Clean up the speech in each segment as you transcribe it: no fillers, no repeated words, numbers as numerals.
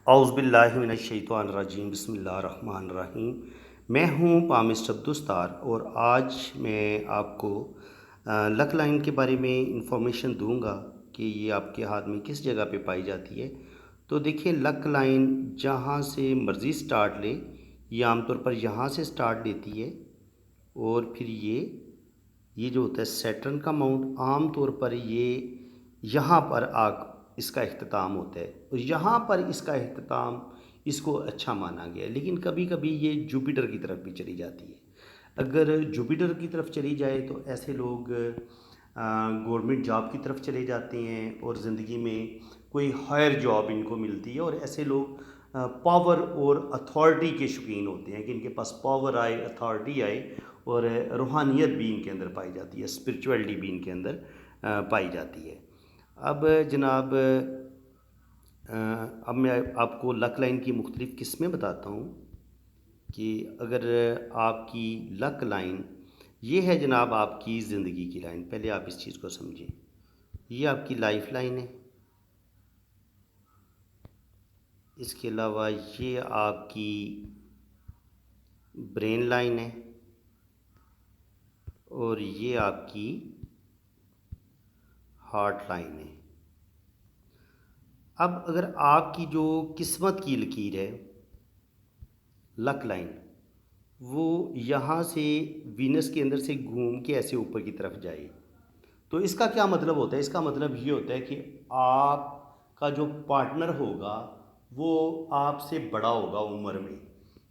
اعوذ باللہ من الشیطان الرجیم، بسم اللہ الرحمن الرحیم۔ میں ہوں پامسٹر عبدالستار اور آج میں آپ کو لک لائن کے بارے میں انفارمیشن دوں گا کہ یہ آپ کے ہاتھ میں کس جگہ پہ پائی جاتی ہے۔ تو دیکھیں، لک لائن جہاں سے مرضی سٹارٹ لے، یہ عام طور پر یہاں سے سٹارٹ لیتی ہے اور پھر یہ جو ہوتا ہے سیٹرن کا ماؤنٹ، عام طور پر یہ یہاں پر اس کا اختتام ہوتا ہے اور یہاں پر اس کا اختتام اس کو اچھا مانا گیا ہے، لیکن کبھی کبھی یہ جوپیٹر کی طرف بھی چلی جاتی ہے۔ اگر جوپیٹر کی طرف چلی جائے تو ایسے لوگ گورنمنٹ جاب کی طرف چلے جاتے ہیں اور زندگی میں کوئی ہائر جاب ان کو ملتی ہے، اور ایسے لوگ پاور اور اتھارٹی کے شوقین ہوتے ہیں کہ ان کے پاس پاور آئے، اتھارٹی آئے، اور روحانیت بھی ان کے اندر پائی جاتی ہے، اسپرچویلٹی بھی ان کے اندر پائی جاتی ہے۔ اب جناب، اب میں آپ کو لک لائن کی مختلف قسمیں بتاتا ہوں کہ اگر آپ کی لک لائن یہ ہے جناب، آپ کی زندگی کی لائن، پہلے آپ اس چیز کو سمجھیں، یہ آپ کی لائف لائن ہے۔ اس کے علاوہ یہ آپ کی برین لائن ہے اور یہ آپ کی ہارٹ لائن ہے۔ اب اگر آپ کی جو قسمت کی لکیر ہے، لک لائن، وہ یہاں سے وینس کے اندر سے گھوم کے ایسے اوپر کی طرف جائے، تو اس کا کیا مطلب ہوتا ہے؟ اس کا مطلب یہ ہوتا ہے کہ آپ کا جو پارٹنر ہوگا وہ آپ سے بڑا ہوگا عمر میں،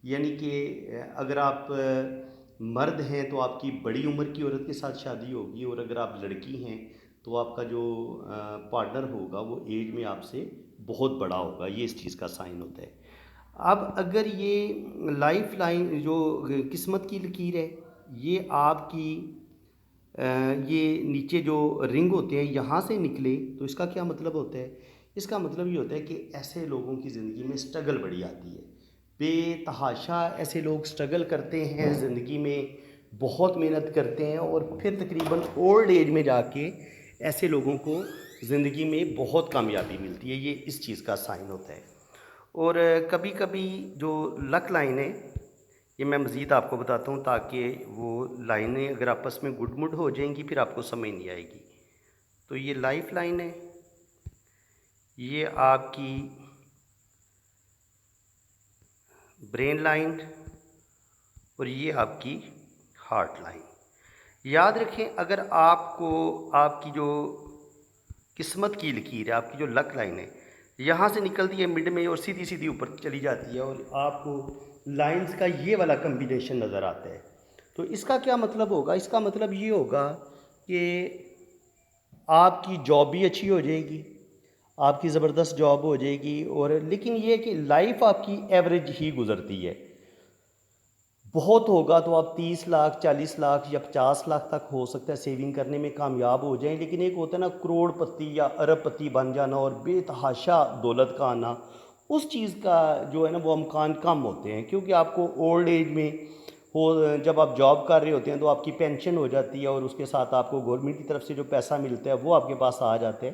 یعنی کہ اگر آپ مرد ہیں تو آپ کی بڑی عمر کی عورت کے ساتھ شادی ہوگی، اور اگر آپ لڑکی ہیں تو آپ کا جو پارٹنر ہوگا وہ ایج میں آپ سے بہت بڑا ہوگا، یہ اس چیز کا سائن ہوتا ہے۔ اب اگر یہ لائف لائن جو قسمت کی لکیر ہے، یہ آپ کی یہ نیچے جو رنگ ہوتے ہیں یہاں سے نکلے، تو اس کا کیا مطلب ہوتا ہے؟ اس کا مطلب یہ ہوتا ہے کہ ایسے لوگوں کی زندگی میں سٹرگل بڑی آتی ہے، بے تحاشا ایسے لوگ سٹرگل کرتے ہیں زندگی میں، بہت محنت کرتے ہیں، اور پھر تقریباً اولڈ ایج میں جا کے ایسے لوگوں کو زندگی میں بہت کامیابی ملتی ہے، یہ اس چیز کا سائن ہوتا ہے۔ اور کبھی کبھی جو لک لائن ہے، یہ میں مزید آپ کو بتاتا ہوں تاکہ وہ لائنیں اگر آپس میں گڈ مڈ ہو جائیں گی پھر آپ کو سمجھ نہیں آئے گی۔ تو یہ لائف لائن ہے، یہ آپ کی برین لائن، اور یہ آپ کی ہارٹ لائن۔ یاد رکھیں، اگر آپ کو آپ کی جو قسمت کی لکیر ہے، آپ کی جو لک لائن ہے، یہاں سے نکلتی ہے مڈ میں اور سیدھی سیدھی اوپر چلی جاتی ہے، اور آپ کو لائنز کا یہ والا کمبینیشن نظر آتا ہے، تو اس کا کیا مطلب ہوگا؟ اس کا مطلب یہ ہوگا کہ آپ کی جاب بھی اچھی ہو جائے گی، آپ کی زبردست جاب ہو جائے گی، اور لیکن یہ کہ لائف آپ کی ایوریج ہی گزرتی ہے۔ بہت ہوگا تو آپ 30 لاکھ 40 لاکھ یا 50 لاکھ تک ہو سکتا ہے سیونگ کرنے میں کامیاب ہو جائیں، لیکن ایک ہوتا ہے نا کروڑ پتی یا ارب پتی بن جانا اور بے تحاشا دولت کا آنا، اس چیز کا جو ہے نا وہ امکان کم ہوتے ہیں، کیونکہ آپ کو اولڈ ایج میں ہو، جب آپ جاب کر رہے ہوتے ہیں تو آپ کی پینشن ہو جاتی ہے، اور اس کے ساتھ آپ کو گورنمنٹ کی طرف سے جو پیسہ ملتا ہے وہ آپ کے پاس آ جاتا ہے،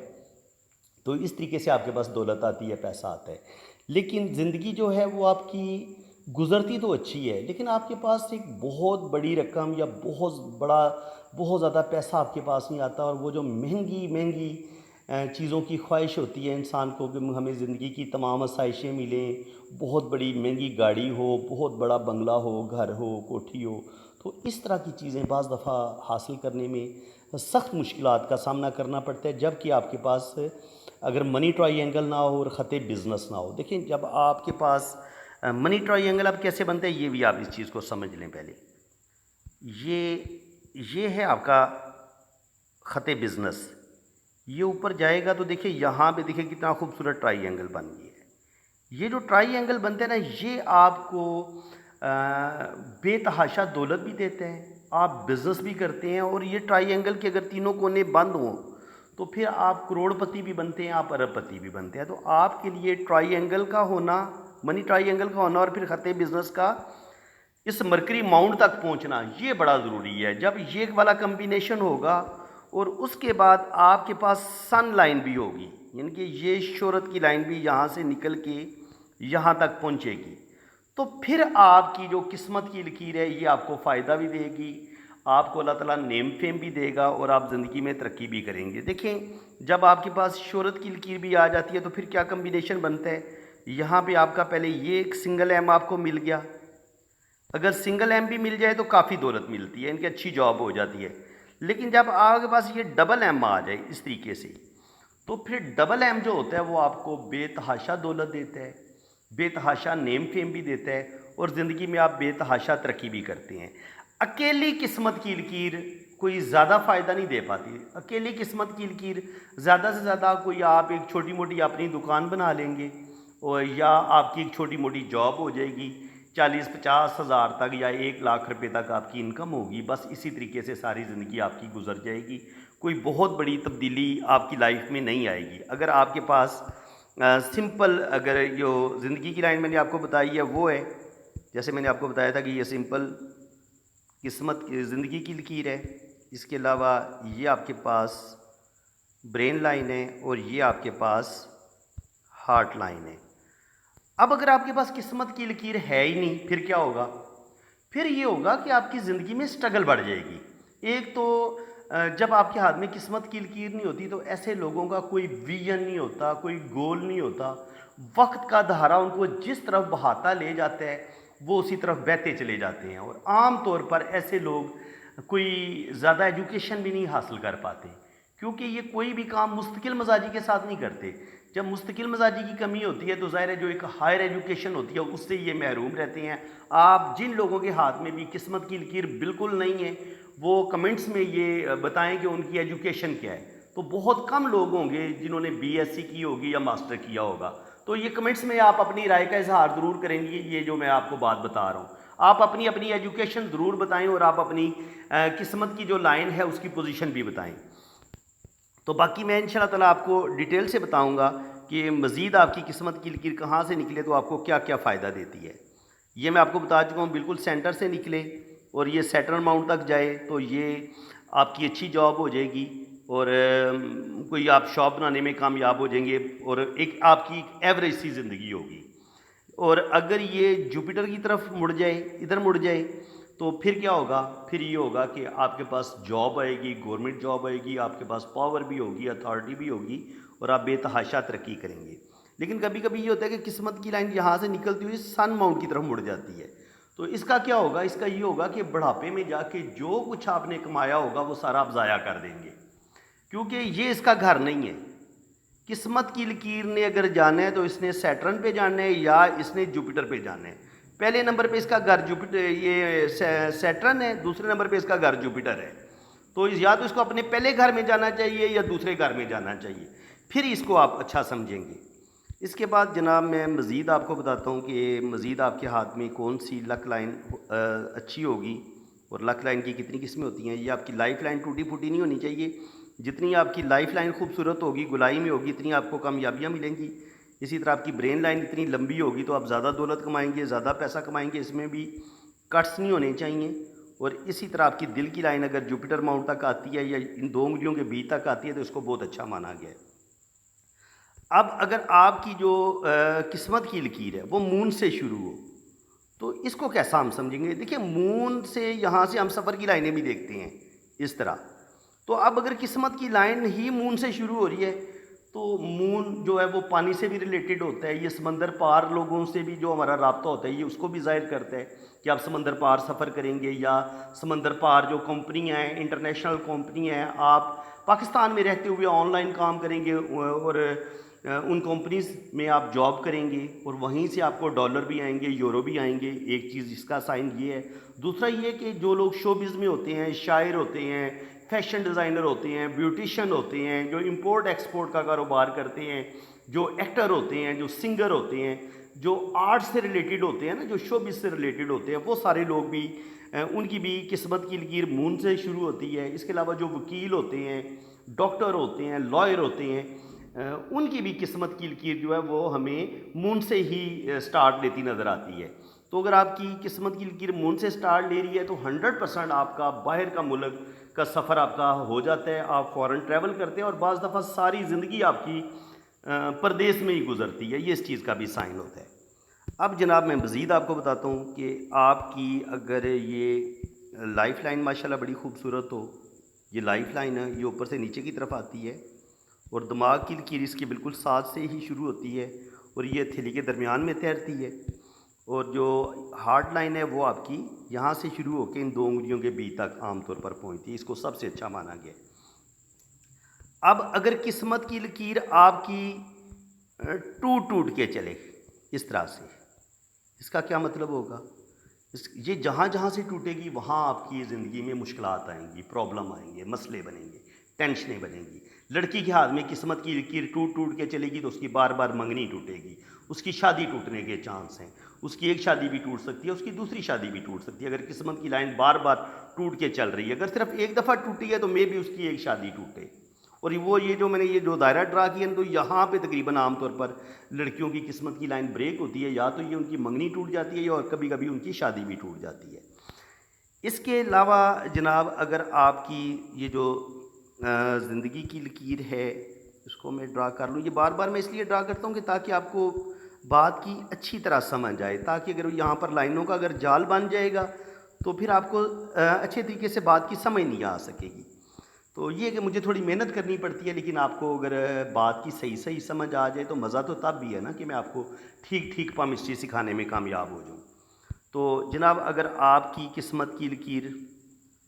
تو اس طریقے سے آپ کے پاس دولت آتی ہے، پیسہ آتا ہے۔ لیکن زندگی جو ہے وہ آپ کی گزرتی تو اچھی ہے، لیکن آپ کے پاس ایک بہت بڑی رقم یا بہت زیادہ پیسہ آپ کے پاس نہیں آتا، اور وہ جو مہنگی مہنگی چیزوں کی خواہش ہوتی ہے انسان کو کہ ہمیں زندگی کی تمام آسائشیں ملیں، بہت بڑی مہنگی گاڑی ہو، بہت بڑا بنگلہ ہو، گھر ہو، کوٹھی ہو، تو اس طرح کی چیزیں بعض دفعہ حاصل کرنے میں سخت مشکلات کا سامنا کرنا پڑتا ہے، جب کہ آپ کے پاس اگر منی ٹرائی اینگل نہ ہو اور خط بزنس نہ ہو۔ دیکھیں، جب آپ کے پاس منی ٹرائی اینگل اب کیسے بنتا ہے، یہ بھی آپ اس چیز کو سمجھ لیں پہلے۔ یہ ہے آپ کا خط بزنس، یہ اوپر جائے گا تو دیکھیں یہاں پہ دیکھیں کتنا خوبصورت ٹرائی اینگل بن گیا ہے۔ یہ جو ٹرائی اینگل بنتے ہیں نا، یہ آپ کو بے تحاشا دولت بھی دیتے ہیں، آپ بزنس بھی کرتے ہیں، اور یہ ٹرائی اینگل کے اگر تینوں کونے بند ہوں تو پھر آپ کروڑ پتی بھی بنتے ہیں، آپ ارب پتی بھی بنتے ہیں۔ تو آپ کے لیے ٹرائی اینگل کا ہونا، منی ٹرائی اینگل کا ہونا، اور پھر خط بزنس کا اس مرکری ماؤنٹ تک پہنچنا، یہ بڑا ضروری ہے۔ جب یہ والا کمبینیشن ہوگا اور اس کے بعد آپ کے پاس سن لائن بھی ہوگی، یعنی کہ یہ شہرت کی لائن بھی یہاں سے نکل کے یہاں تک پہنچے گی، تو پھر آپ کی جو قسمت کی لکیر ہے یہ آپ کو فائدہ بھی دے گی، آپ کو اللہ تعالیٰ نیم فیم بھی دے گا اور آپ زندگی میں ترقی بھی کریں گے۔ دیکھیں جب آپ کے پاس شہرت کی لکیر بھی آ جاتی ہے تو پھر کیا کمبینیشن بنتا ہے، یہاں پہ آپ کا پہلے یہ ایک سنگل ایم آپ کو مل گیا، اگر سنگل ایم بھی مل جائے تو کافی دولت ملتی ہے، ان کی اچھی جاب ہو جاتی ہے، لیکن جب آپ کے پاس یہ ڈبل ایم آ جائے اس طریقے سے تو پھر ڈبل ایم جو ہوتا ہے وہ آپ کو بے تحاشا دولت دیتا ہے، بے تحاشا نیم فیم بھی دیتا ہے اور زندگی میں آپ بے تحاشا ترقی بھی کرتے ہیں۔ اکیلی قسمت کی لکیر کوئی زیادہ فائدہ نہیں دے پاتی، اکیلی قسمت کی لکیر زیادہ سے زیادہ کوئی آپ ایک چھوٹی موٹی اپنی دکان بنا لیں گے اور یا آپ کی ایک چھوٹی موٹی جاب ہو جائے گی، 40-50 ہزار تک یا 1 لاکھ روپے تک آپ کی انکم ہوگی، بس اسی طریقے سے ساری زندگی آپ کی گزر جائے گی، کوئی بہت بڑی تبدیلی آپ کی لائف میں نہیں آئے گی۔ اگر آپ کے پاس سمپل اگر جو زندگی کی لائن میں نے آپ کو بتائی ہے وہ ہے، جیسے میں نے آپ کو بتایا تھا کہ یہ سمپل قسمت زندگی کی لکیر ہے، اس کے علاوہ یہ آپ کے پاس برین لائن ہے اور یہ آپ کے پاس ہارٹ لائن ہے۔ اب اگر آپ کے پاس قسمت کی لکیر ہے ہی نہیں پھر کیا ہوگا؟ پھر یہ ہوگا کہ آپ کی زندگی میں سٹرگل بڑھ جائے گی۔ ایک تو جب آپ کے ہاتھ میں قسمت کی لکیر نہیں ہوتی تو ایسے لوگوں کا کوئی ویژن نہیں ہوتا، کوئی گول نہیں ہوتا، وقت کا دہارا ان کو جس طرف بہاتا لے جاتا ہے وہ اسی طرف بہتے چلے جاتے ہیں، اور عام طور پر ایسے لوگ کوئی زیادہ ایجوکیشن بھی نہیں حاصل کر پاتے، کیونکہ یہ کوئی بھی کام مستقل مزاجی کے ساتھ نہیں کرتے۔ جب مستقل مزاجی کی کمی ہوتی ہے تو ظاہر ہے جو ایک ہائر ایجوکیشن ہوتی ہے اس سے یہ محروم رہتے ہیں۔ آپ جن لوگوں کے ہاتھ میں بھی قسمت کی لکیر بالکل نہیں ہے وہ کمنٹس میں یہ بتائیں کہ ان کی ایجوکیشن کیا ہے، تو بہت کم لوگ ہوں گے جنہوں نے بی ایس سی کی ہوگی یا ماسٹر کیا ہوگا، تو یہ کمنٹس میں آپ اپنی رائے کا اظہار ضرور کریں گے، یہ جو میں آپ کو بات بتا رہا ہوں آپ اپنی ایجوکیشن ضرور بتائیں اور آپ اپنی قسمت کی جو لائن ہے اس کی پوزیشن بھی بتائیں۔ تو باقی میں انشاءاللہ تعالیٰ آپ کو ڈیٹیل سے بتاؤں گا کہ مزید آپ کی قسمت کی لکیر کہاں سے نکلے تو آپ کو کیا کیا فائدہ دیتی ہے۔ یہ میں آپ کو بتا چکا ہوں، بالکل سینٹر سے نکلے اور یہ سیٹرن ماؤنٹ تک جائے تو یہ آپ کی اچھی جاب ہو جائے گی اور کوئی آپ شاپ بنانے میں کامیاب ہو جائیں گے اور ایک آپ کی ایوریج سی زندگی ہوگی۔ اور اگر یہ جوپیٹر کی طرف مڑ جائے، ادھر مڑ جائے تو پھر کیا ہوگا؟ پھر یہ ہوگا کہ آپ کے پاس جاب آئے گی، گورنمنٹ جاب آئے گی، آپ کے پاس پاور بھی ہوگی، اتھارٹی بھی ہوگی اور آپ بے تحاشا ترقی کریں گے۔ لیکن کبھی کبھی یہ ہوتا ہے کہ قسمت کی لائن یہاں سے نکلتی ہوئی سن ماؤنٹ کی طرف مڑ جاتی ہے، تو اس کا کیا ہوگا؟ اس کا یہ ہوگا کہ بڑھاپے میں جا کے جو کچھ آپ نے کمایا ہوگا وہ سارا آپ ضائع کر دیں گے، کیونکہ یہ اس کا گھر نہیں ہے۔ قسمت کی لکیر نے اگر جانا ہے تو اس نے سیٹرن پہ جانا ہے یا اس نے جوپیٹر پہ جانا ہے۔ پہلے نمبر پہ اس کا گھر جوپیٹر یہ سیٹرن ہے، دوسرے نمبر پہ اس کا گھر جوپیٹر ہے، تو یا تو اس کو اپنے پہلے گھر میں جانا چاہیے یا دوسرے گھر میں جانا چاہیے، پھر اس کو آپ اچھا سمجھیں گے۔ اس کے بعد جناب میں مزید آپ کو بتاتا ہوں کہ مزید آپ کے ہاتھ میں کون سی لک لائن اچھی ہوگی اور لک لائن کی کتنی قسمیں ہوتی ہیں۔ یہ آپ کی لائف لائن ٹوٹی پھوٹی نہیں ہونی چاہیے، جتنی آپ کی لائف لائن خوبصورت ہوگی، گلائی میں ہوگی، اتنی آپ کو کامیابیاں ملیں گی۔ اسی طرح آپ کی برین لائن اتنی لمبی ہوگی تو آپ زیادہ دولت کمائیں گے، زیادہ پیسہ کمائیں گے، اس میں بھی کٹس نہیں ہونے چاہیے۔ اور اسی طرح آپ کی دل کی لائن اگر جوپیٹر ماؤنٹ تک آتی ہے یا ان دو انگلیوں کے بیچ تک آتی ہے تو اس کو بہت اچھا مانا گیا ہے۔ اب اگر آپ کی جو قسمت کی لکیر ہے وہ مون سے شروع ہو تو اس کو کیسا ہم سمجھیں گے؟ دیکھیں مون سے یہاں سے ہم سفر کی لائنیں بھی دیکھتے ہیں اس طرح، تو اب اگر قسمت کی لائن ہی مون سے شروع ہو رہی ہے تو مون جو ہے وہ پانی سے بھی ریلیٹڈ ہوتا ہے، یہ سمندر پار لوگوں سے بھی جو ہمارا رابطہ ہوتا ہے یہ اس کو بھی ظاہر کرتا ہے کہ آپ سمندر پار سفر کریں گے یا سمندر پار جو کمپنیاں ہیں، انٹرنیشنل کمپنی ہیں، آپ پاکستان میں رہتے ہوئے آن لائن کام کریں گے اور ان کمپنیز میں آپ جاب کریں گے اور وہیں سے آپ کو ڈالر بھی آئیں گے، یورو بھی آئیں گے، ایک چیز اس کا سائن یہ ہے۔ دوسرا یہ کہ جو لوگ شوبز میں ہوتے ہیں، شاعر ہوتے ہیں، فیشن ڈیزائنر ہوتے ہیں، بیوٹیشین ہوتے ہیں، جو امپورٹ ایکسپورٹ کا کاروبار کرتے ہیں، جو ایکٹر ہوتے ہیں، جو سنگر ہوتے ہیں، جو آرٹ سے ریلیٹڈ ہوتے ہیں نا، جو شوبز سے ریلیٹڈ ہوتے ہیں، وہ سارے لوگ بھی ان کی بھی قسمت کی لکیر مون سے شروع ہوتی ہے۔ اس کے علاوہ جو وکیل ہوتے ہیں، ڈاکٹر ہوتے ہیں، لائر ہوتے ہیں، ان کی بھی قسمت کی لکیر جو ہے وہ ہمیں مون سے ہی سٹارٹ لیتی نظر آتی ہے۔ تو اگر آپ کی قسمت کی لکیر مون سے سٹارٹ لے رہی ہے تو 100% آپ کا باہر کا ملک کا سفر آپ کا ہو جاتا ہے، آپ فورن ٹریول کرتے ہیں اور بعض دفعہ ساری زندگی آپ کی پردیس میں ہی گزرتی ہے، یہ اس چیز کا بھی سائن ہوتا ہے۔ اب جناب میں مزید آپ کو بتاتا ہوں کہ آپ کی اگر یہ لائف لائن ماشاءاللہ بڑی خوبصورت ہو، یہ لائف لائن ہے، یہ اوپر سے نیچے کی طرف آتی ہے اور دماغ کی لکیر اس کی بالکل ساتھ سے ہی شروع ہوتی ہے اور یہ تھیلی کے درمیان میں تیرتی ہے، اور جو ہارٹ لائن ہے وہ آپ کی یہاں سے شروع ہو کے ان 2 انگلیوں کے بیچ تک عام طور پر پہنچتی ہے، اس کو سب سے اچھا مانا گیا ہے۔ اب اگر قسمت کی لکیر آپ کی ٹوٹ ٹوٹ کے چلے اس طرح سے، اس کا کیا مطلب ہوگا؟ یہ جہاں جہاں سے ٹوٹے گی وہاں آپ کی زندگی میں مشکلات آئیں گی، پرابلم آئیں گے، مسئلے بنیں گے، ٹینشنیں بنیں گی۔ لڑکی کے ہاتھ میں قسمت کی لکیر ٹوٹ ٹوٹ کے چلے گی تو اس کی بار بار منگنی ٹوٹے گی، اس کی شادی ٹوٹنے کے چانس ہیں، اس کی ایک شادی بھی ٹوٹ سکتی ہے، اس کی دوسری شادی بھی ٹوٹ سکتی ہے اگر قسمت کی لائن بار بار ٹوٹ کے چل رہی ہے۔ اگر صرف ایک دفعہ ٹوٹی ہے تو مے بھی اس کی ایک شادی ٹوٹے، اور وہ یہ جو میں نے یہ جو دائرہ ڈرا کیا ہے تو یہاں پہ تقریباً عام طور پر لڑکیوں کی قسمت کی لائن بریک ہوتی ہے، یا تو یہ ان کی منگنی ٹوٹ جاتی ہے اور کبھی کبھی ان کی شادی بھی ٹوٹ جاتی ہے۔ اس کے علاوہ جناب اگر آپ کی یہ جو زندگی کی لکیر ہے اس کو میں ڈرا کر لوں، یہ بار بار میں اس لیے ڈرا کرتا ہوں کہ تاکہ آپ کو بات کی اچھی طرح سمجھ آئے، تاکہ اگر یہاں پر لائنوں کا اگر جال بن جائے گا تو پھر آپ کو اچھے طریقے سے بات کی سمجھ نہیں آ سکے گی۔ تو یہ کہ مجھے تھوڑی محنت کرنی پڑتی ہے، لیکن آپ کو اگر بات کی صحیح سمجھ آ جائے تو مزہ تو تب بھی ہے نا کہ میں آپ کو ٹھیک ٹھیک پامسٹری سکھانے میں کامیاب ہو جاؤں۔ تو جناب اگر آپ کی قسمت کی لکیر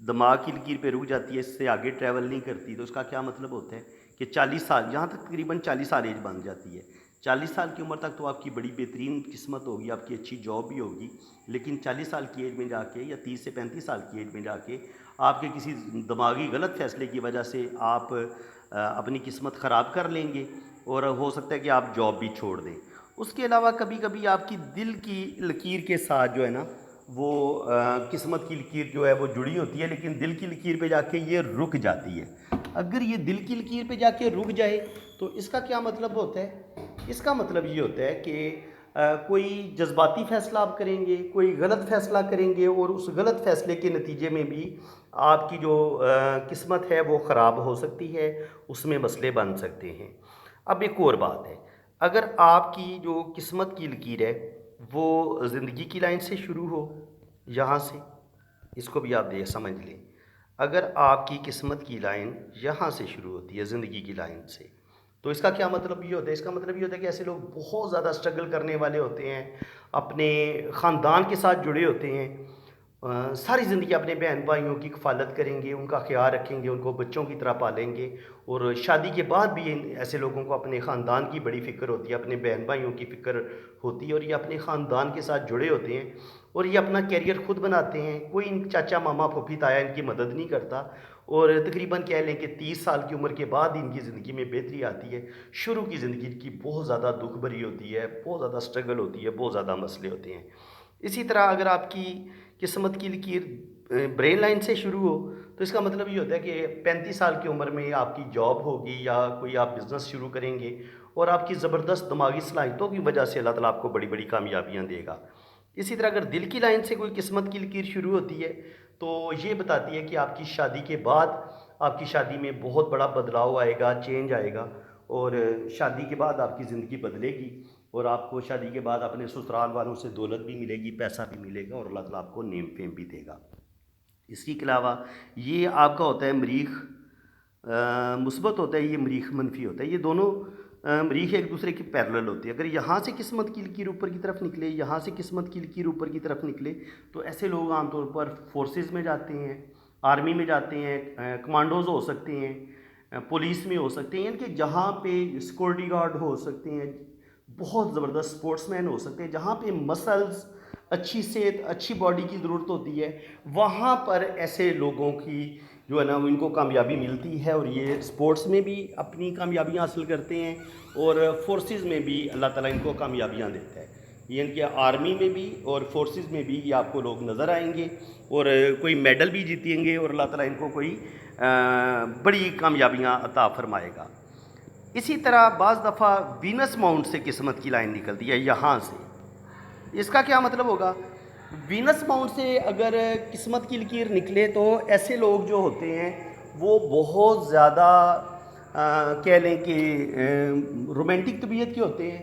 دماغ کی لکیر پہ رک جاتی ہے، اس سے آگے ٹریول نہیں کرتی، تو اس کا کیا مطلب ہوتا ہے کہ 40 سال، یہاں تک تقریباً 40 سال ایج بن جاتی ہے۔ 40 سال کی عمر تک تو آپ کی بڑی بہترین قسمت ہوگی، آپ کی اچھی جاب بھی ہوگی، لیکن 40 سال کی ایج میں جا کے یا 30 سے 35 سال کی ایج میں جا کے آپ کے کسی دماغی غلط فیصلے کی وجہ سے آپ اپنی قسمت خراب کر لیں گے اور ہو سکتا ہے کہ آپ جاب بھی چھوڑ دیں۔ اس کے علاوہ کبھی کبھی آپ کی دل کی لکیر کے ساتھ جو ہے نا وہ قسمت کی لکیر جو ہے وہ جڑی ہوتی ہے، لیکن دل کی لکیر پہ جا کے یہ رک جاتی ہے۔ اگر یہ دل کی لکیر پہ جا کے رک جائے تو اس کا کیا مطلب ہوتا ہے؟ اس کا مطلب یہ ہوتا ہے کہ کوئی جذباتی فیصلہ آپ کریں گے، کوئی غلط فیصلہ کریں گے اور اس غلط فیصلے کے نتیجے میں بھی آپ کی جو قسمت ہے وہ خراب ہو سکتی ہے، اس میں مسئلے بن سکتے ہیں۔ اب ایک اور بات ہے، اگر آپ کی جو قسمت کی لکیر ہے وہ زندگی کی لائن سے شروع ہو، یہاں سے، اس کو بھی آپ سمجھ لیں، اگر آپ کی قسمت کی لائن یہاں سے شروع ہوتی ہے زندگی کی لائن سے، تو اس کا کیا مطلب یہ ہوتا ہے؟ اس کا مطلب یہ ہوتا ہے کہ ایسے لوگ بہت زیادہ سٹرگل کرنے والے ہوتے ہیں، اپنے خاندان کے ساتھ جڑے ہوتے ہیں، ساری زندگی اپنے بہن بھائیوں کی کفالت کریں گے، ان کا خیال رکھیں گے، ان کو بچوں کی طرح پالیں گے، اور شادی کے بعد بھی ایسے لوگوں کو اپنے خاندان کی بڑی فکر ہوتی ہے، اپنے بہن بھائیوں کی فکر ہوتی ہے، اور یہ اپنے خاندان کے ساتھ جڑے ہوتے ہیں اور یہ اپنا کیریئر خود بناتے ہیں، کوئی ان چاچا ماما پھوپھی تایا ان کی مدد نہیں کرتا، اور تقریباً کہہ لیں کہ 30 سال کی عمر کے بعد ان کی زندگی میں بہتری آتی ہے۔ شروع کی زندگی کی بہت زیادہ دکھ بھری ہوتی ہے، بہت زیادہ سٹرگل ہوتی ہے، بہت زیادہ مسئلے ہوتے ہیں۔ اسی طرح اگر آپ کی قسمت کی لکیر برین لائن سے شروع ہو تو اس کا مطلب یہ ہوتا ہے کہ 35 سال کی عمر میں آپ کی جاب ہوگی یا کوئی آپ بزنس شروع کریں گے، اور آپ کی زبردست دماغی صلاحیتوں کی وجہ سے اللہ تعالیٰ آپ کو بڑی بڑی کامیابیاں دے گا۔ اسی طرح اگر دل کی لائن سے کوئی قسمت کی لکیر شروع ہوتی ہے تو یہ بتاتی ہے کہ آپ کی شادی کے بعد آپ کی شادی میں بہت بڑا بدلاؤ آئے گا، چینج آئے گا، اور شادی کے بعد آپ کی زندگی بدلے گی، اور آپ کو شادی کے بعد اپنے سسرال والوں سے دولت بھی ملے گی، پیسہ بھی ملے گا، اور اللہ تعالیٰ آپ کو نیم فیم بھی دے گا۔ اس کے علاوہ یہ آپ کا ہوتا ہے مریخ مثبت ہوتا ہے، یہ مریخ منفی ہوتا ہے، یہ دونوں مریخ ایک دوسرے کی پیرلل ہوتی ہے۔ اگر یہاں سے قسمت کی لکیر اوپر کی طرف نکلے، یہاں سے قسمت کی لکیر اوپر کی طرف نکلے تو ایسے لوگ عام طور پر فورسز میں جاتے ہیں، آرمی میں جاتے ہیں، کمانڈوز ہو سکتے ہیں، پولیس میں ہو سکتے ہیں، یعنی کہ جہاں پہ سیکورٹی گارڈ ہو سکتے ہیں، بہت زبردست سپورٹس مین ہو سکتے ہیں، جہاں پہ مسلز، اچھی صحت، اچھی باڈی کی ضرورت ہوتی ہے، وہاں پر ایسے لوگوں کی جو ہے نا ان کو کامیابی ملتی ہے، اور یہ سپورٹس میں بھی اپنی کامیابیاں حاصل کرتے ہیں اور فورسز میں بھی اللہ تعالیٰ ان کو کامیابیاں دیتا ہے، یعنی کہ آرمی میں بھی اور فورسز میں بھی یہ آپ کو لوگ نظر آئیں گے اور کوئی میڈل بھی جیتیں گے، اور اللہ تعالیٰ ان کو کوئی بڑی کامیابیاں عطا فرمائے گا۔ اسی طرح بعض دفعہ وینس ماؤنٹ سے قسمت کی لائن نکلتی ہے، یہاں سے، اس کا کیا مطلب ہوگا؟ وینس ماؤنٹ سے اگر قسمت کی لکیر نکلے تو ایسے لوگ جو ہوتے ہیں وہ بہت زیادہ کہہ لیں کہ رومانٹک طبیعت کے ہوتے ہیں،